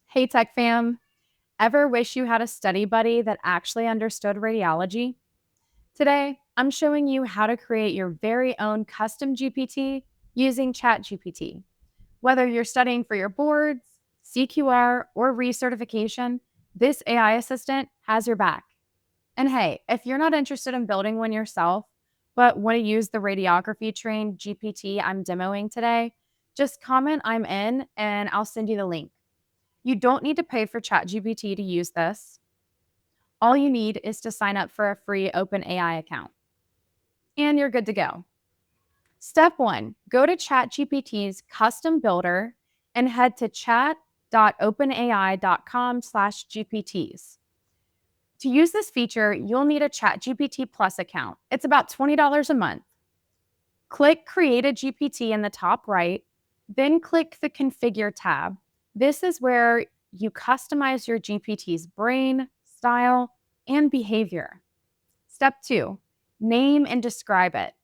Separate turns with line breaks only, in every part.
Hey, Tech Fam. Ever wish you had a study buddy that actually understood radiology? Today, I'm showing you how to create your very own custom GPT using Chat GPT. Whether you're studying for your boards, CQR, or recertification, this AI assistant has your back. And hey, if you're not interested in building one yourself, but want to use the radiography trained GPT I'm demoing today, just comment I'm in and I'll send you the link. You don't need to pay for ChatGPT to use this. All you need is to sign up for a free OpenAI account, and you're good to go. Step one, go to ChatGPT's custom builder and head to chat.openai.com/GPTs. To use this feature, you'll need a ChatGPT Plus account. It's about $20 a month. Click Create a GPT in the top right, then click the Configure tab. This is where you customize your GPT's brain, style, and behavior. Step two, name and describe it.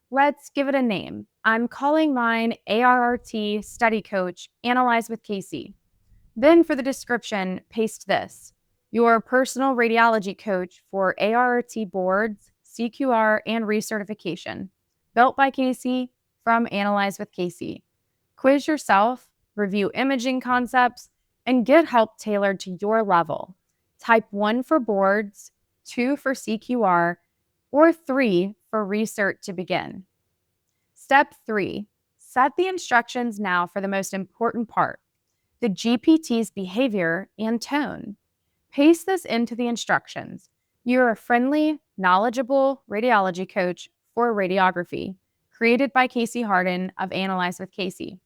Let's give it a name. I'm calling mine ARRT Study Coach Analyze with Casey. Then for the description, paste this: your personal radiology coach for ARRT boards, CQR, and recertification. Built by Casey from Analyze with Casey. Quiz yourself, review imaging concepts, and get help tailored to your level. Type 1 for boards, 2 for CQR, or 3 for research to begin. Step 3, set the instructions now for the most important part: the GPT's behavior and tone. Paste this into the instructions. You're a friendly, knowledgeable radiology coach for radiography, created by Casey Harden of Analyze with Casey.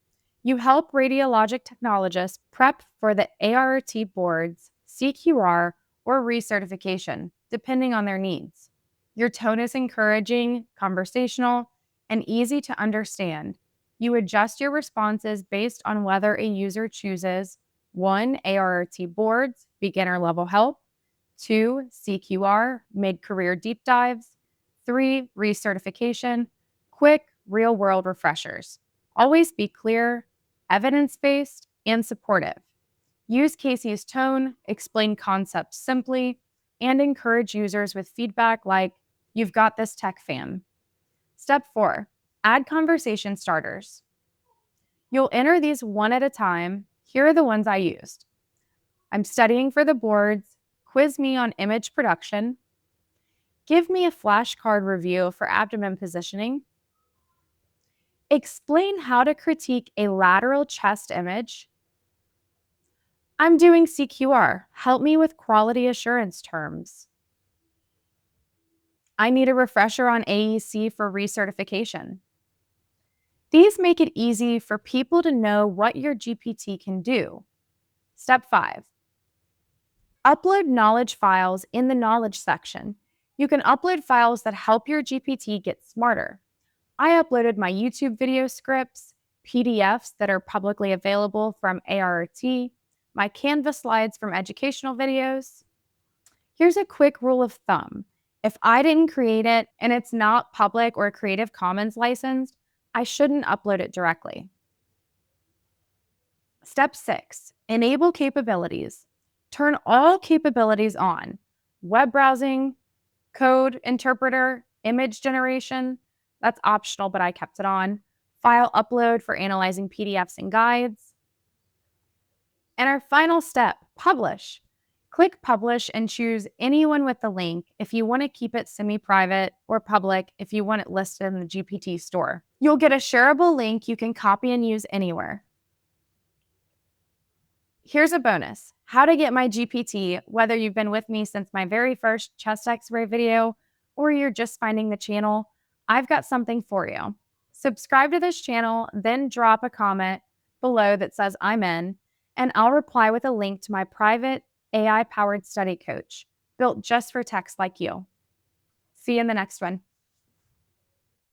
You help radiologic technologists prep for the ART boards, CQR, or recertification, depending on their needs. Your tone is encouraging, conversational, and easy to understand. You adjust your responses based on whether a user chooses 1. ART boards, beginner level help; 2. CQR, mid-career deep dives; 3. Recertification, quick real-world refreshers. Always be clear, evidence-based, and supportive. Use Casey's tone, explain concepts simply, and encourage users with feedback like, "You've got this, Tech Fam." Step 4, add conversation starters. You'll enter these one at a time. Here are the ones I used. I'm studying for the boards. Quiz me on image production. Give me a flashcard review for abdomen positioning. Explain how to critique a lateral chest image. I'm doing CQR. Help me with quality assurance terms. I need a refresher on AEC for recertification. These make it easy for people to know what your GPT can do. Step 5, upload knowledge files in the knowledge section. You can upload files that help your GPT get smarter. I uploaded my YouTube video scripts, PDFs that are publicly available from ART, my Canvas slides from educational videos. Here's a quick rule of thumb. If I didn't create it and it's not public or Creative Commons licensed, I shouldn't upload it directly. Step 6, enable capabilities. Turn all capabilities on: web browsing, code interpreter, image generation. That's optional, but I kept it on. File upload for analyzing PDFs and guides. And our final step, publish. Click publish and choose anyone with the link if you want to keep it semi-private, or public if you want it listed in the GPT store. You'll get a shareable link you can copy and use anywhere. Here's a bonus: how to get my GPT, whether you've been with me since my very first chest x-ray video or you're just finding the channel. I've got something for you. Subscribe to this channel, then drop a comment below that says I'm in, and I'll reply with a link to my private AI-powered study coach built just for techs like you. See you in the next one.